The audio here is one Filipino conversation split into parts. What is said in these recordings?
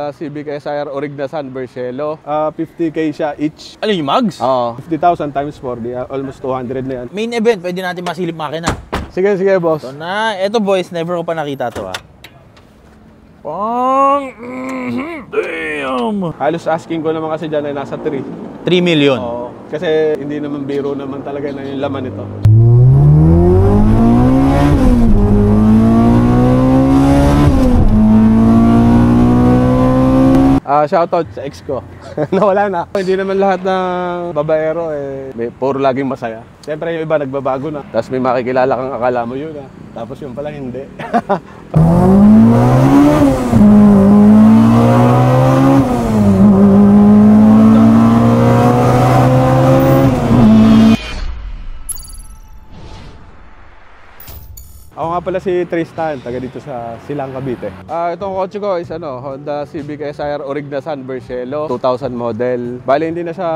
Honda Civic SR Orignasan Bercelo. 50K siya each. Ano yung mags? Oo. 50,000 times 4, di almost 200 na yan. Main event, pwede natin masilip makina. Sige, boss. Ito na. Ito boys, never ko pa nakita to Pang! Damn! Halos asking ko naman kasi dyan ay nasa 3. 3 million. Oo. Kasi hindi naman biro naman talaga na yung laman nito. Shoutout sa ex ko. Nawala na. Hindi naman lahat ng babaero may puro laging masaya. Siyempre yung iba nagbabago na. Tapos may makikilala kang akala mo yun Tapos yung pala hindi. Ako nga pala si Tristan, taga dito sa Silang, Cavite. Itong kotse ko is Honda Civic SR Orignasan Bercelo 2000 model. Bali hindi na siya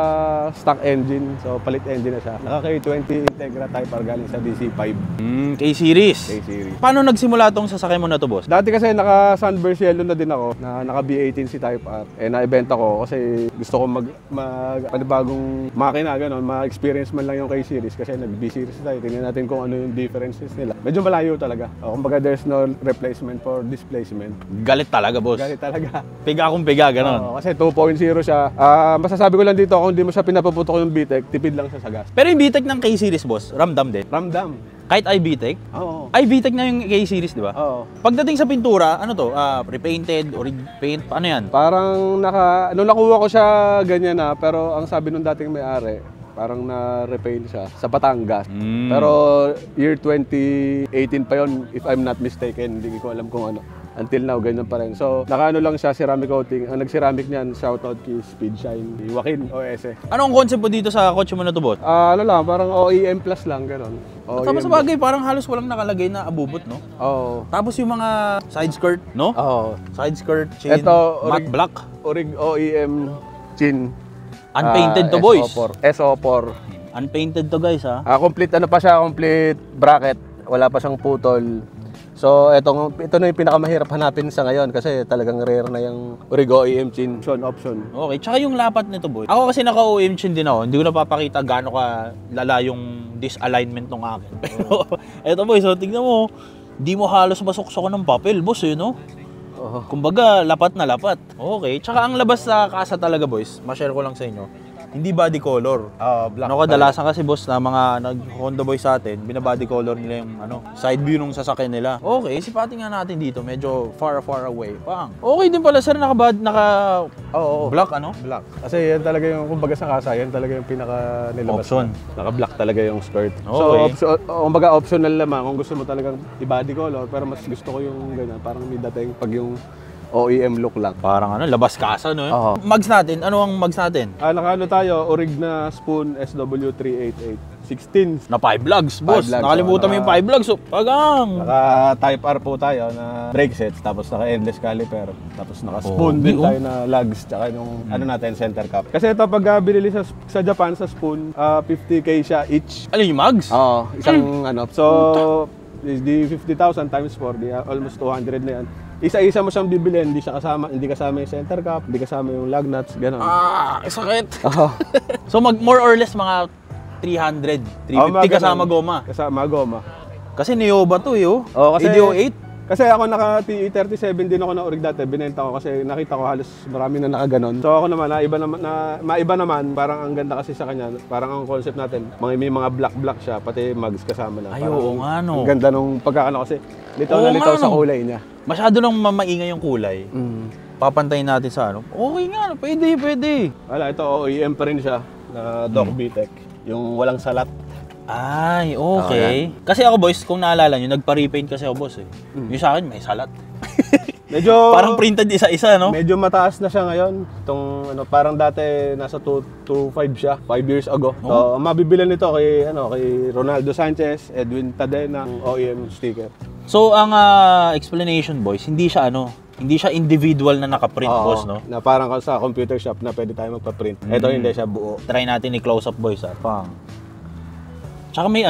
stock engine, so palit engine na siya. Naka K20 Integra Type R galing sa DC5. K-Series. K-Series. Paano nagsimula tong sasakyan mo na to, boss? Dati kasi naka San Bercelo na din ako, na naka B18 si Type R. Na-ibenta ko kasi gusto ko panibagong makina, ma-experience man lang yung K-Series kasi nag-B-Series tayo. Tingnan natin kung ano yung differences nila. Medyo malayo talaga. Kumbaga there's no replacement for displacement. Galit talaga, boss. Galit talaga. Piga akong piga, ganon. Kasi 2.0 siya. Masasabi ko lang dito, kung hindi mo siya pinapaputok yung VTEC, tipid lang siya sa gas. Pero yung VTEC ng K-Series, boss, ramdam din? Ramdam. Kahit ay VTEC? Oo. Ay VTEC na yung K-Series, di ba? Oo. Pagdating sa pintura, ano to? Repainted, or paint, ano yan? Parang nung nakuha ko siya ganyan pero ang sabi nung dating may-ari, parang na-repaint siya sa Batangas. Pero year 2018 pa yon, if I'm not mistaken. Hindi ko alam kung ano. Until now, ganyan pa rin. So, nakaano lang siya, ceramic coating. Ang nag-ceramic niyan, shoutout kay Speed Shine, Joaquin OS. Anong concept po dito sa kotse mo na to, boss? Parang OEM plus lang, gano'n. Tapos sa bagay, parang halos walang nakalagay na abubot, no? Oo. Tapos yung mga side skirt, no? Oo. Side skirt, chain, Ito, matte black. OEM chin. Unpainted to, boys. SO4. Unpainted to, guys, Complete pa siya, complete bracket. Wala pa siyang putol. So, ito na yung pinakamahirap hanapin sa ngayon kasi talagang rare na yung Origo OEM chin option. Okay, tsaka yung lapat nito, boy. Ako kasi naka-OEM chin din ako. Hindi ko napapakita gaano ka lala yung disalignment ng akin. Pero, eto, boy, so tignan mo. Di mo halos masuksok ng papel, boss, no? Kumbaga, lapat na lapat. Okay, tsaka ang labas sa kasa talaga, boys, ma-share ko lang sa inyo. Hindi body color. Black. Kadalasan kasi, boss, na mga nag-Honda boy sa atin, binabody color nila yung side view nung sasakyan nila. Okay, sipatin nga natin dito, medyo far away. Okay din pala, sir, naka black, Black. Kasi yan talaga yung, kumbaga sa kasa, yan talaga yung pinaka nilabas. Option. Naka-black talaga yung skirt. Okay. So, kumbaga optional naman kung gusto mo talagang i-body color, pero mas gusto ko yung ganyan, parang may dating pag yung OEM look lang. Parang labas kasa, no? Mags natin, ano ang mags natin? Nakaano tayo, Origna Spoon SW388. 16. Na 5 lugs, boss. Nakalimutan mo yung 5 lugs. So, pagang! Naka Type R po tayo na brake sets, tapos naka endless caliper, tapos naka spoon din tayo na lugs, tsaka yung natin, center cap. Kasi ito pag binili sa Japan sa spoon, 50K siya each. Ano yung mags? Oo, isang So, di 50,000 times 4, di almost 200 na yan. Isa-isa mo siyang bibilhin, hindi kasama yung center cap, hindi kasama yung lug nuts, gano'n. Sakit. So more or less mga 300, 350 kasama goma. Kasama goma. Kasi Neoba to kasi AD08. Kasi ako naka TE37 din ako na orig dati, binenta ko kasi nakita ko halos marami na nakaganon. So ako naman, maiba naman, parang ang ganda kasi sa kanya, parang ang concept natin, may mga black siya, pati mags kasama na. Ay, oo nga, no. Ang ganda nung pagkakano kasi, litaw na litaw sa kulay niya. Masyado nang maingay yung kulay. Papantayin natin sa okay nga, pwede. Wala, ito OEM pa rin siya, na Doc VTEC, yung walang salat. Ay, okay. Kasi ako, boys, kung naalala nyo, nagpa-repaint kasi ako, boss, Yung sa akin, may salat. Medyo parang printed isa-isa, no? Medyo mataas na siya ngayon. Itong parang dati nasa 2.5 siya 5 years ago. So, mabibilan nito kay Ronaldo Sanchez, Edwin Tadena ng OEM sticker. So, ang explanation, boys, hindi siya individual na naka-print, boss, no? Na parang sa computer shop na pwede tayo magpa-print. Ito hindi siya buo. Try natin i-close up, boys, Tsaka may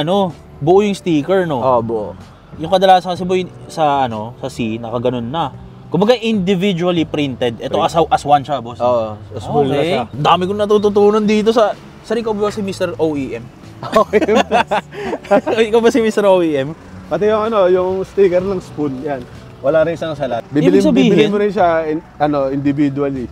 buo yung sticker, no? Buo. Yung kadalasan kasi, boy, sa C, nakaganon na. Kumbaga individually printed. Ito as one siya, boss. Oo, as full na siya. Dami kong natututunan dito sa ikaw ba si Mr. OEM? OEM plus. Ikaw ba si Mr. OEM? Pati yung yung sticker ng spoon, yan. Wala rin siyang salat. Ibig sabihin- Bibili mo rin siya individually.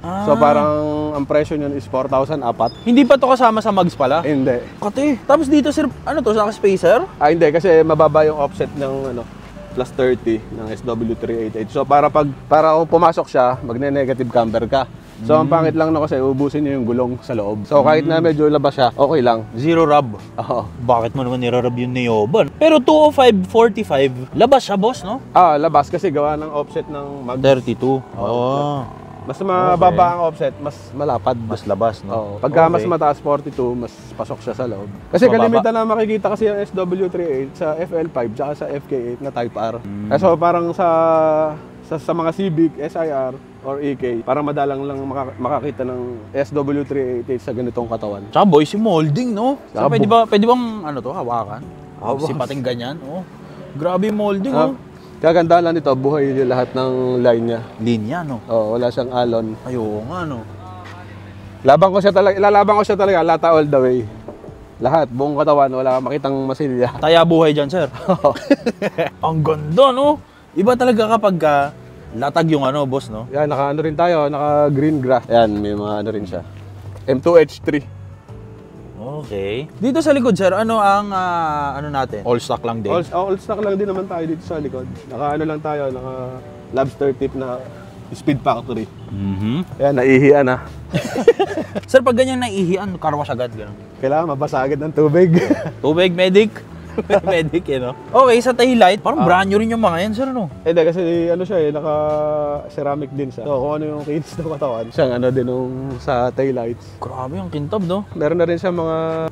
So parang ang presyo niyan is 4,000 apat. Hindi pa to kasama sa mugs pala? Hindi. Kati. Tapos dito sir, ano to, sa spacer? Hindi kasi mababa yung offset ng plus 30 ng SW388. So para kung pumasok siya, magne-negative camber ka. So ang pangit lang na kasi ubusin niyo yung gulong sa loob. So kahit na medyo labas siya, okay lang. Zero rub. Oo. Bakit mo naman nirarub yung Neoban? Pero 205/45, labas siya, boss, no? Labas kasi gawa ng offset ng mag 32. Oh. Mas mababa ang offset, mas malapad. Mas labas, no? Oo. Pagka mas mataas 42, mas pasok siya sa loob. Kasi Mababa. kalimitan na makikita kasi yung SW38 sa FL5 tsaka sa FK8 na Type R. So parang sa mga Civic, SIR or EK, parang madalang lang makakita ng SW388 sa ganitong katawan. Tsaka boy, si molding, no? So, Tsaka pwede bang hawakan? Si pating ganyan, oh. Grabe yung molding, oh. Kaganda lang nito, buhay yung lahat ng line niya. Linya, no? Oo, wala siyang alon. Ayun nga, no? Ilalaban ko siya talaga, lata all the way. Lahat, buong katawan, wala kang makitang masilya. Taya buhay dyan, sir. Ang ganda, no? Iba talaga kapag latag yung boss, no? Yan, naka rin tayo, naka green grass. Yan, may mga rin siya. M2H3. Okay. Dito sa likod, sir, ano ang natin? All stock lang din. All stock lang din naman tayo dito sa likod. Naka lang tayo, naka lobster tip na Speed Factory. Yan, naihian na. Sir, pag ganyan naihian, carwash agad, gano'n. Kailangan mabasa agad ng tubig. Tubig, medic. Medic, no? Okay, sa taillight, parang brand new rin yung mga yan, sir, no? Kasi siya naka ceramic din siya. So kung ano yung kids ng katawan, siyang din nung sa taillights. Grabe yung kintab, no? Meron na rin siya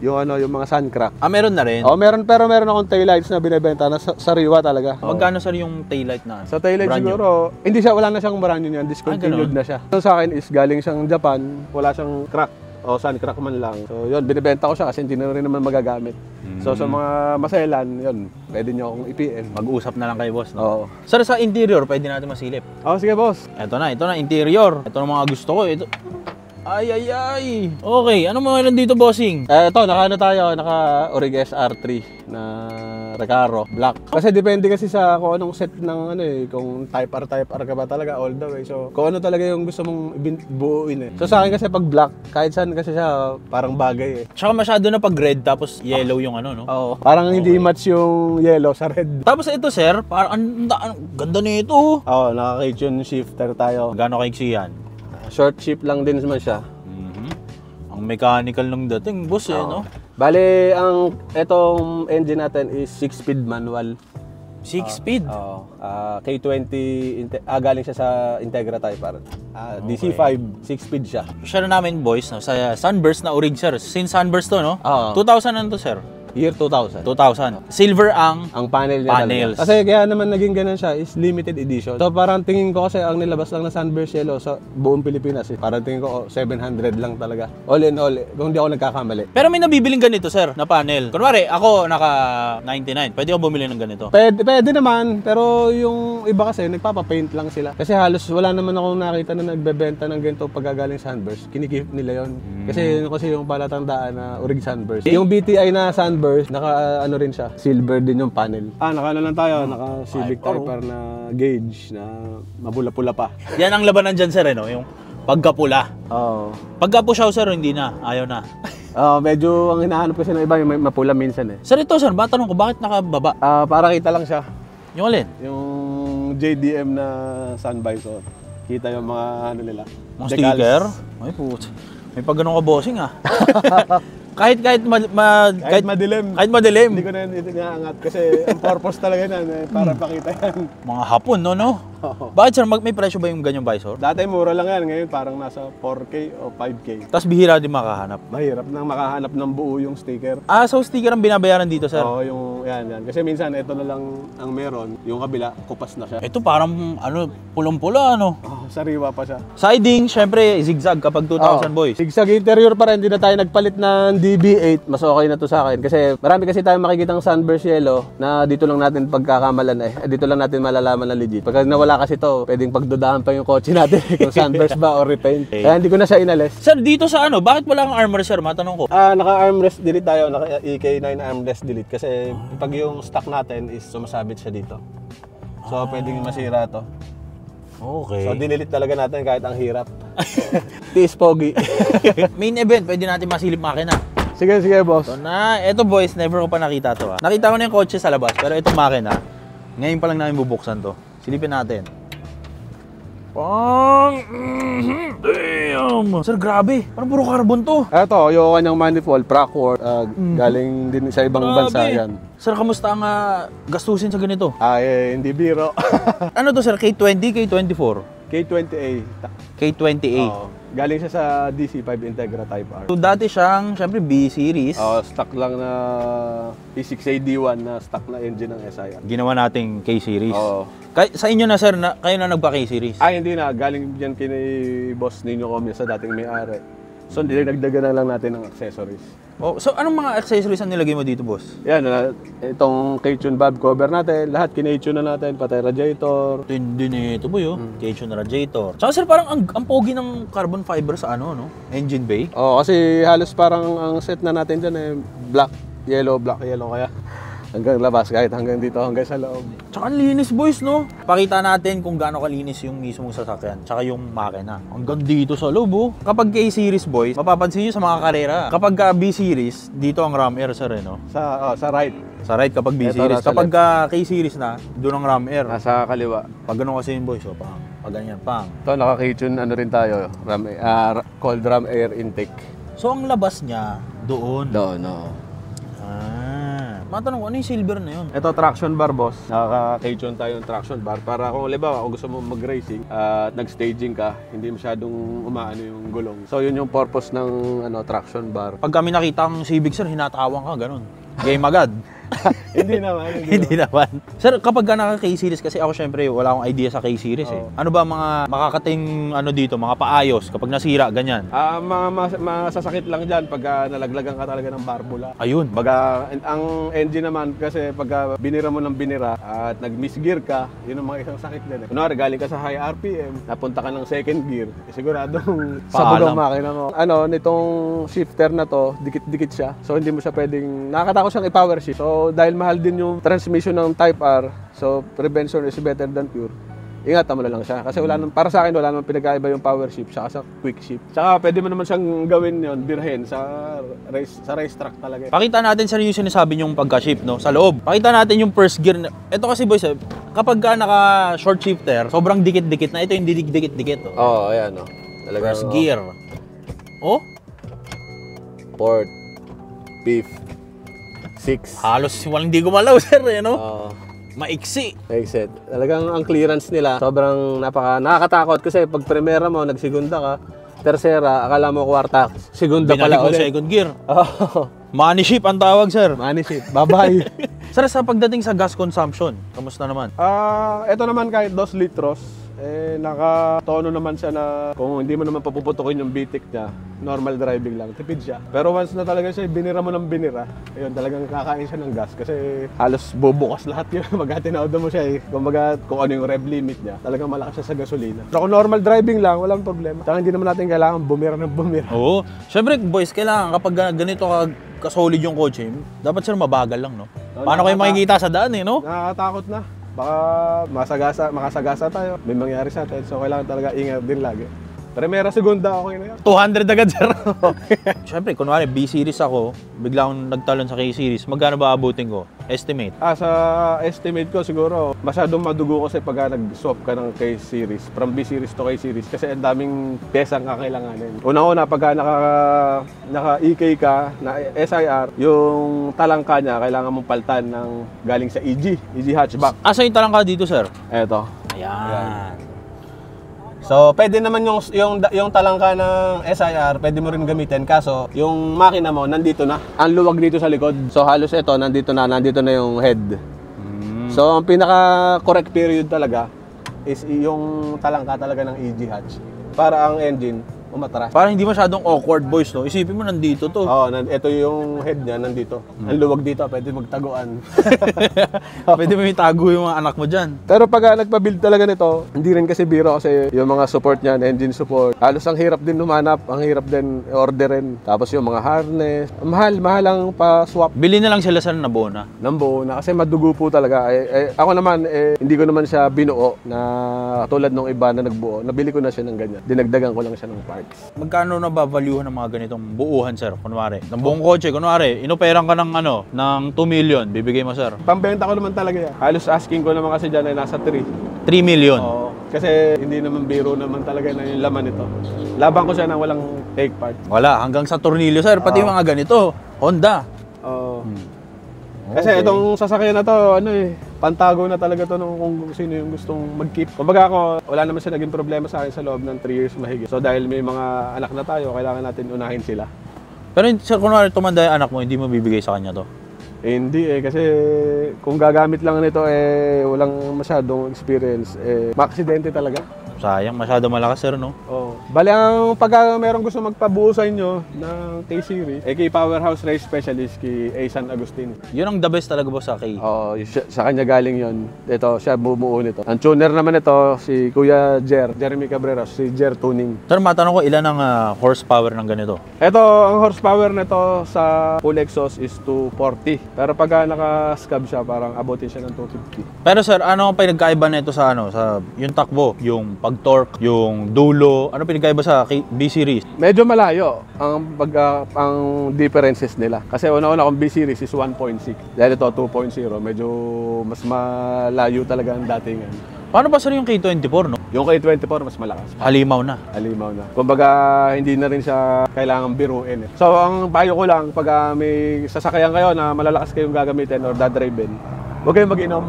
yung mga sun crack. Meron na rin? Meron akong taillights na binebenta na sariwa talaga. Magkano, sir, yung taillight na? Sa taillight siguro, wala na siyang brand new yan, discontinued na siya. So sa akin is galing siyang Japan, wala siyang crack. O sun crack man lang. So yun, binibenta ko siya kasi hindi na rin naman magagamit. So sa mga maselan, yun, pwede nyo akong i-PM. Mag-usap na lang kay boss, no? Oo. Sir, sa interior, pwede natin masilip. Sige boss. Ito na, interior. Ito na mga gusto ko. Ito. Ay. Okay, ano mga ilan dito, bossing? Ito, naka Orig SR3 na Recaro, black. Kasi depende kasi sa kung anong set ng kung Type R ka ba talaga all the way. So, kung ano talaga yung gusto mong buuin So sa akin kasi pag black, kahit saan kasi siya parang bagay Tsaka masyado na pag red tapos yellow yung no? Oo. Parang hindi match yung yellow sa red. Tapos ito, sir, parang ganda nito. Oo, naka-K-tune shifter tayo. Gaano kaiksiyan? Short shift lang din naman siya. Ang mechanical ng dating, boss, no? Bale, etong engine natin is 6-speed manual. 6-speed? Oo. K20, galing siya sa Integra Type R. DC5, 6-speed siya. Share namin, boys, no? Sa Sunburst na Orig, sir. Since Sunburst to, no? Oo. 2000 ano to, sir? Year 2000. 2000. Silver ang panel niya panels. Talaga. Kasi kaya naman naging ganun siya is limited edition. So parang tingin ko kasi ang nilabas lang na Sunburst Yellow sa buong Pilipinas parang tingin ko 700 lang talaga. All in all, kung hindi ako nagkakamali. Pero may nabibiling ganito, sir, na panel. Kunwari, ako naka 99. Pwede ako bumili ng ganito? Pwede naman, pero yung iba kasi nagpapapaint lang sila. Kasi halos wala naman akong nakita na nagbebenta ng ganito pagkagaling Sunburst. Kinikip nila yon. Kasi yung palatandaan na Orig Sunburst. Yung BTI na Sunburst, naka rin siya, silver din yung panel. Naka lang tayo, naka Civic Type R na gauge na mapula-pula pa. Yan ang labanan dyan, sir, no? Yung pagkapula. Oo. Pagkapusyaw, sir, hindi na. Ayaw na. Medyo ang hinahanap kasi ng iba yung may mapula minsan Sir, ito, sir, tanong ko, bakit nakababa? Para kita lang siya. Yung alin? Yung JDM na sun visor. Kita yung mga nila. Mga sticker? Ay, put. May pag ganun ka bossing, Kahit madilim. Kahit madilim. Hindi ko na inaangat kasi ang purpose talaga yan para pakita yan. Mga hapon, no? Bakit, sir, may presyo ba yung ganyang visor? Dati mura lang yan, ngayon parang nasa 4K o 5K. Tapos bihira din makahanap. Mahirap nang makahanap ng buo yung sticker. So sticker ang binabayaran dito, sir? Oo, yung yan. Kasi minsan ito na lang ang meron, yung kabila kupas na siya. Ito parang pulong-pula, Sariwa pa siya. Siding, syempre zigzag kapag 2000, boys. Zigzag interior pa rin, hindi na tayo nagpalit ng DB8. Mas okay na to sa akin kasi marami kasi tayo makikitang Sunburst Yellow na dito lang natin pagkakamalan dito lang natin malalaman na legit. Pagka nawala wala kasi to, pwedeng pagdudahan pa yung kotse natin kung sunburst ba o repaint. Kaya hindi ko na siya inalis. Sir, dito sa ano, bakit wala kang armrest, sir? Matanong ko. Naka-armrest delete tayo, naka EK9 armrest delete kasi pag yung stock natin is sumasabit siya dito. So pwedeng masira to. Okay. So dinilit talaga natin kahit ang hirap. Tiis pogi. Main event, pwede natin masilip makina. Sige, boss. So na, eto boys, never ko pa nakita to. Nakita ko na yung kotse sa labas, pero itong makina, ngayon pa lang namin bubuksan to. Silipin natin. Damn! Sir, grabe. Parang puro carbon to. Ito, yung kanyang manifold, Prakwort, galing din sa ibang bansa yan. Sir, kamusta ang gastusin sa ganito? Hindi biro. Ano to, sir? K20, K24? K20A. K20A. Oo. Galing siya sa DC5 Integra Type R. So, dati siyang, syempre, B-Series. Stock lang na E6AD1 na stock na engine ng SIR. Ginawa nating K-Series. Oo. Sa inyo na, sir, kayo na nagpa-K-Series? Hindi na. Galing dyan kini Boss Nino Comia sa dating may-ari. So, dinagdagan na lang natin ng accessories. Oh, so, anong mga accessories ang nilagay mo dito, boss? Yan, itong K-tune valve cover natin, lahat kine-tune na natin, pati radiator. Tindi nito, boy, oh. K-tune radiator. Saka, sir, parang ang pogi ng carbon fiber sa ano, no? Engine bay. Kasi halos parang ang set na natin dyan black, yellow, kaya hanggang labas, kahit hanggang dito, hanggang sa loob. Tsaka ang linis, boys, no? Pakita natin kung gaano kalinis yung mismong sasakyan, tsaka yung makina. Hanggang dito sa loob, oh. Kapag K-Series, boys, mapapansin nyo sa mga karera. Kapag B-Series, dito ang ram air, sir, no? Sa right. Sa right kapag B-Series. nasa Kapag K-Series na, doon ang ram air. Nasa kaliwa. Pag ganun kasi yung boys, pag ganyan, pang. Ito, naka-K-tune, rin tayo, cold ram air intake. So, ang labas niya, doon. Doon, Matanong ko, ano yung silver na yun? Ito, traction bar, boss. Naka-K-tune tayo yung traction bar para kung halimbawa, kung gusto mo mag-racing at nag-staging ka, hindi masyadong umaano yung gulong. So, yun yung purpose ng traction bar. Pag kami nakita ang Civic, sir, hinatawang ka, ganun. Game agad. Hindi naman. Hindi naman. Sir, kapag ka naka-K-Series, kasi ako syempre wala akong idea sa K-Series Ano ba mga makakating dito, mga paayos kapag nasira, ganyan? Masasakit lang dyan pag nalaglagan ka talaga ng barbula. Ayun. Baga, ang engine naman kasi pag binira mo ng binira at nag-misgear ka, yun ang mga isang sakit din. Kunwari, galing ka sa high RPM, napunta ka ng second gear, siguradong sabog ang makina mo. Nitong shifter na to, dikit-dikit siya. So, hindi mo siya pwedeng, nakakatakot siyang i-power shift. So, dahil mahal din yung transmission ng Type R, so prevention is better than cure. Ingatan mo na lang siya. Kasi para sa akin, wala namang pinagkaiba yung power shift saka sa quick shift. Saka pwede mo naman siyang gawin yun, birhen sa racetrack talaga. Pakita natin sa yung sinasabi yung pagka-shift, no? Sa loob. Pakita natin yung first gear. Ito kasi, boys, kapag naka-short shifter, sobrang dikit-dikit na. Ito yung dikit-dikit. Ayan, Talaga, first gear. Fourth, fifth, 6. Halos walang di gumalaw, sir, no? Maiksi. Exit. Talagang ang clearance nila, sobrang nakakatakot kasi pag primera mo, nagsigunda ka, tersera, akala mo kwarta, segunda pala ulit. Second gear. Money ship ang tawag, sir. Money ship. Bye-bye. Sir, sa pagdating sa gas consumption, kamusta naman? Ito naman kahit 2 litros, nakatono naman siya na kung hindi mo naman papuputukin yung bitik niya, normal driving lang, tipid siya. Pero once na talaga siya, binira mo ng binira, ayun, talagang kakain siya ng gas kasi halos bubukas lahat yun. Maghatinaudo mo siya Kumbaga, kung ano yung rev limit niya, talagang malakas siya sa gasolina. Pero kung normal driving lang, walang problema. Saka hindi naman natin kailangan bumira ng bumira. Oo. Syempre, boys, kailangan kapag ganito ka-solid yung kotse, dapat sir mabagal lang, no? Paano kayo makikita sa daan, no? Nakakatakot na. Baka makasagasa tayo, may mangyari sa atin. So, kailangan talaga ingat din lagi. Primera, segunda, okay na yan. 200 agad, sir. Siyempre, kunwari, B-Series ako, bigla akong nagtalon sa K-Series. Magkano ba abutin ko? Estimate? Sa estimate ko siguro, masyadong madugo kasi pag nag-swap ka ng K-Series, from B-Series to K-Series, kasi ang daming pyesang kakailanganin. Unang-una, pag naka-EK ka na SIR, yung talangka niya, kailangan mong paltan ng galing sa EG hatchback. Asa yung talangka dito, sir? Eto. Ayan. So, pwede naman yung talangka ng SIR, pwede mo rin gamitin. Kaso, yung makina mo, nandito na. Ang luwag dito sa likod. So, halos ito, nandito na yung head. So, ang pinaka-correct period talaga is yung talangka talaga ng EG hatch. Para ang engine, umatras. Parang hindi masyadong awkward, boys, no? Isipin mo, nandito to. Oo, ito yung head niya nandito. Ang luwag dito, pwede magtaguan. Pwede mo itago yung mga anak mo dyan. Pero pag nagpa-build talaga nito, hindi rin kasi biro kasi yung mga support niyan, engine support. Halos ang hirap din humanap, ang hirap din orderin. Tapos yung mga harness, mahal ang pa-swap. Bili na lang sila sa Nabona. Ng buo na kasi madugo po talaga. Ako naman, hindi ko naman siya binuo na tulad nung iba na nagbuo. Nabili ko na siya ng ganyan. Dinagdagan ko lang siya ng parts. Magkano na babalyuhan ng mga ganitong buuhan, sir? Kunwari, ng buong kotse, kunwari, inoperang ka ng ng 2 million, bibigay mo, sir. Pambenta ko naman talaga yan. Halos asking ko naman kasi dyan ay nasa 3. 3 million. Oo. Kasi hindi naman biro naman talaga na yung laman nito. Laban ko siya ng walang take part. Wala, hanggang sa tornilyo, sir. Pati mga ganito, Honda. Oo. Kasi itong sasakyan na to, pantago na talaga to nung kung sino yung gustong mag-keep. Kumbaga ako, wala naman siya naging problema sa akin sa loob ng 3 years mahigit. So dahil may mga anak na tayo, kailangan natin unahin sila. Pero sir, kunwari tumanda yung anak mo, hindi mo bibigay sa kanya to? Hindi kasi kung gagamit lang nito walang masyadong experience, maaksidente talaga. Sayang, masyado malakas, sir, no? Oh. Bali ang pag merong gusto magpabuo sa inyo ng K-Series, kay Powerhouse Race Specialist, kay A. San Agustin. Yun ang the best talaga, boss, sa K. Oo, sa kanya galing yon. Ito, siya bumuo nito. Ang tuner naman ito, si Kuya Jeremy Cabrera, si Jer Tuning. Sir, matanong ko, ilan ang horsepower ng ganito? Ito, ang horsepower nito sa full exhaust is 240. Pero pag naka-scab siya, parang abutin siya ng 250. Pero sir, ano ang pinagkaiba nito sa sa yung takbo, yung pag-torque, yung dulo, ano pinagkaiba sa B-Series? Medyo malayo ang differences nila. Kasi una-una kung B-Series is 1.6. Dahil ito 2.0, medyo mas malayo talaga ang datingan. Paano ba sir yung K24, no? Yung K24 mas malakas. Halimaw na. Halimaw na. Kumbaga, hindi na rin siya kailangan biruin. So, ang payo ko lang, pag may sasakyan kayo na malalakas kayong gagamitin or dadriven, huwag kayong mag-inom.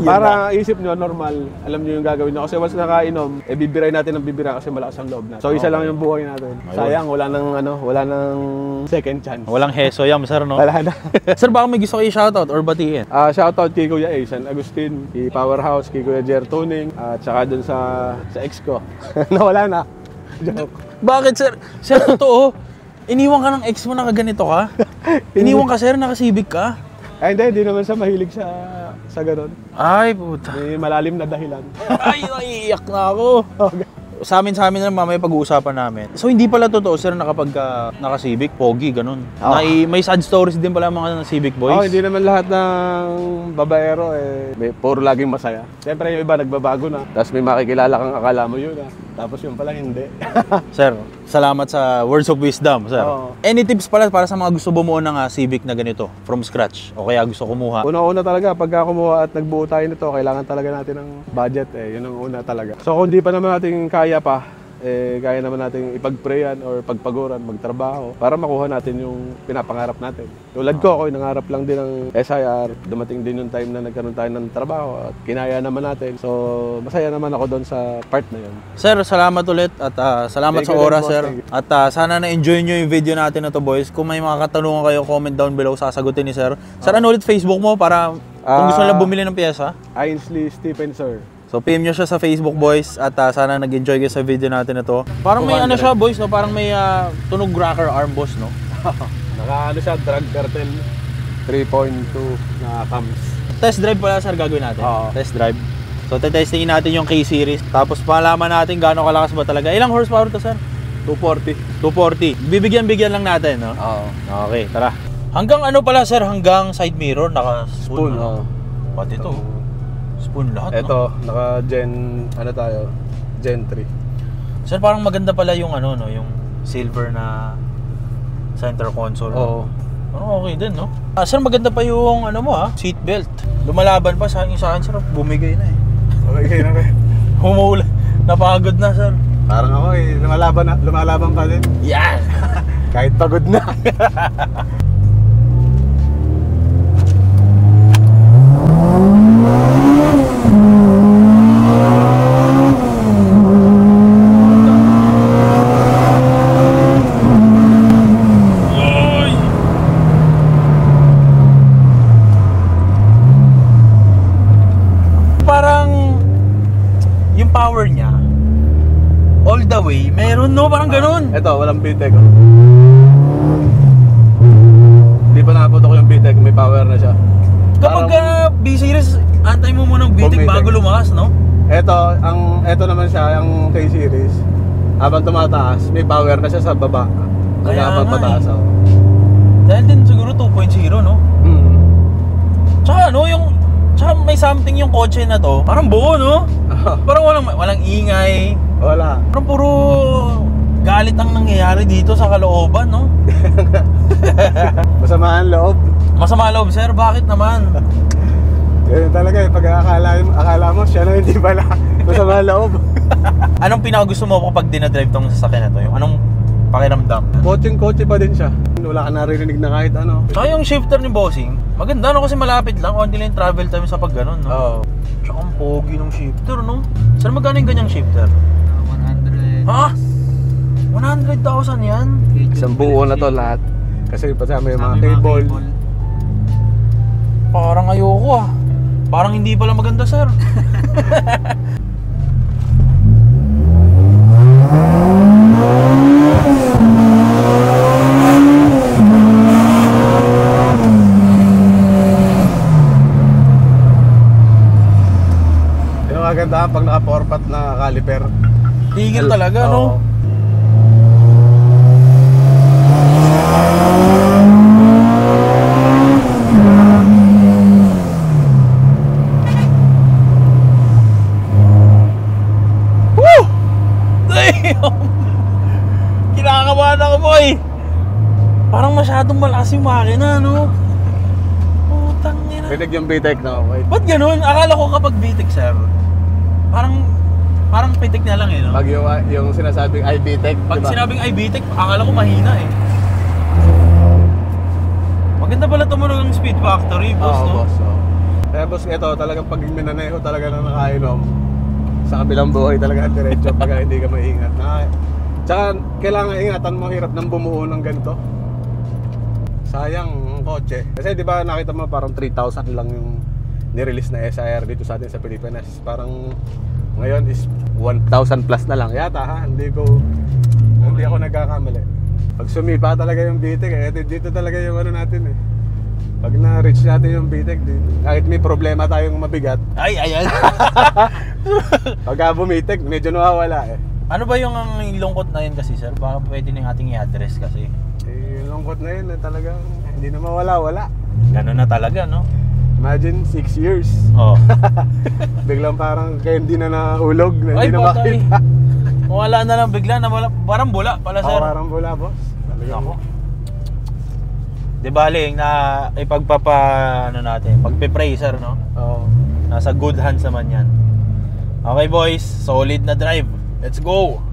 Para isip nyo, normal. Alam nyo yung gagawin nyo. Kasi once nakainom, bibiray natin ang bibira kasi malakas ang loob natin. So, isa lang yung buhay natin. Sayang, wala nang second chance. Walang heso yam, sir, no? Wala na. Sir, baka may gusto kayo shoutout or batiin? Shoutout kay Kuya A. San Agustin, kay Powerhouse, kay Kuya Jer Tuning, at saka dun sa ex ko. Nawala na. Joke. Bakit, sir? Sir, totoo. Iniwan ka ng ex mo na kaganito ka? Iniwan ka, sir, nakasibig ka? Ay, hindi naman siya mahilig sa ganun. Ay, puta. May malalim na dahilan. Ay, naiiyak na ako. Sa amin na mamaya pag-uusapan namin. So, hindi pala totoo, sir, na kapag naka-Civic, pogi, ganun. May sad stories din pala mga Civic boys. Hindi naman lahat ng babaero, may puro laging masaya. Siyempre, yung iba nagbabago na. Tapos may makikilala kang akala mo yun, Tapos yung pala hindi. Sir, salamat sa words of wisdom, sir. Any tips pala para sa mga gusto bumuo ng Civic na ganito, from scratch, o kaya gusto kumuha? Una-una talaga, pagka kumuha at nagbuo tayo nito, kailangan talaga natin ng budget, Yun ang una talaga. So kung di pa naman natin kaya pa, kaya naman natin ipag-prayan or pagpaguran, magtrabaho para makuha natin yung pinapangarap natin. Tulad ko, ako nangarap lang din ng SIR. Dumating din yung time na nagkaroon tayo ng trabaho at kinaya naman natin. So, masaya naman ako doon sa part na yun. Sir, salamat ulit at salamat sa oras, sir. At sana na-enjoy nyo yung video natin na to, boys. Kung may mga katanungan kayo, comment down below, sasagutin ni sir. Sir, ano ulit Facebook mo para kung gusto nila bumili ng pyesa? Ainsley Stephen, sir. So, PM nyo siya sa Facebook, boys, at sana nag-enjoy kayo sa video natin na to. Parang may ano siya, boys, no? Parang may tunog rocker arm, boss, no? Siya, drug cartel 3.2 na cams. Test drive pala, sir, gagawin natin. Test drive. So, testingin natin yung K-Series. Tapos, malaman natin gaano kalakas ba talaga. Ilang horsepower to, sir? 240. 240. Bibigyan lang natin, no? Oo. Okay, tara. Hanggang ano pala, sir? Hanggang side mirror, naka-spoon. Pati ito. Spoon lahat, Ito, naka-Gen, Gen 3. Sir, parang maganda pala yung yung silver na center console. Oo. Okay din, no? Sir, maganda pa yung seat belt. Lumalaban pa sa akin, sir, bumigay na Okay na rin. Humulan. Napagod na, sir. Parang ako lumalaban pa din. Yan! Kahit pagod na. the way, meron no, parang ganun. Ito, walang VTEC. Hindi pa nakaputok yung VTEC, may power na siya. Kapag B-Series, antay mo munang VTEC bago lumakas, no? Ito naman siya, ang K-Series. Habang tumataas, may power na siya sa baba. Kaya habang nga pataas ako. Dahil din siguro 2.0, no? Tsaka ano, tsaka may something yung kotse na to, parang buo, no? Parang walang ingay. Wala. Parang puro galit ang nangyayari dito sa kalooban, no? Masamaan loob. Masama loob, sir. Bakit naman? Ganyan talaga eh, pag akala mo siya na hindi pala. Masama loob. Anong pinakagusto mo kapag dinadrive tong sasakyan na to? Yung anong pakiramdam? Coaching-coach pa din siya. Wala ka naririnig na kahit ano. Tsaka yung shifter ni Bossing, maganda no kasi malapit lang. Konti lang yung travel time sa pag ganun, no? Oo. Tsaka ang pogi ng shifter, no? Saan magkano yung ganyang shifter? 100. Ha? 100,000 yan? Isang buo na to lahat. Kasi pasama yung mga cable. Parang ayoko ah. Parang hindi pala maganda, sir. Yung kagandahan pag naka 4-pot na caliper. Tigil talaga, no? Oo. Woo! Damn! Kinakabahan ako, boy! Parang masyadong malakas yung makina, no? Putang ina. Rinig yung VTEC na okay. Ba't ganun? Akala ko kapag VTEC, sir, parang pitik na lang eh, no? Pag yung sinasabing VTEC, Pag diba? sinabing VTEC, akala ko mahina eh. Maganda pala tumunog ang speed factory, boss, Oo, no? boss. Oo. Kaya boss, ito talagang pag minaneho talaga na nakainom, sa kabilang buhay talaga ang diretso pag hindi ka maingat. Tsaka kailangan ingatan mo, hirap nang bumuo ng ganito. Sayang ang kotse. Kasi di ba nakita mo parang 3,000 lang yung nirelease na SIR dito sa atin sa Pilipinas. Parang ngayon is 1,000 plus na lang yata ha. Hindi ako nagkakamali. Pag sumipa talaga yung VTEC, dito talaga yung ano natin eh. Pag na-reach natin yung VTEC, kahit may problema tayong mabigat, Ay. pagka bumitek, medyo nawawala eh. Ano ba yung ang lungkot na yun kasi, sir? Baka pwede na yung ating i-address kasi. Yung lungkot na yun, talagang hindi na mawala-wala. Gano'n na talaga, no? Imagine 6 years. Oo. Biglang parang candy na nahulog, na Ay, hindi na patay. makita. Wala na lang bigla, parang bula pala, sir. Parang bula, boss. Talagang Ako. Di baling na pagpe-pray, sir, no? Oo. Nasa good hands naman yan. Okay, boys, solid na drive. Let's go!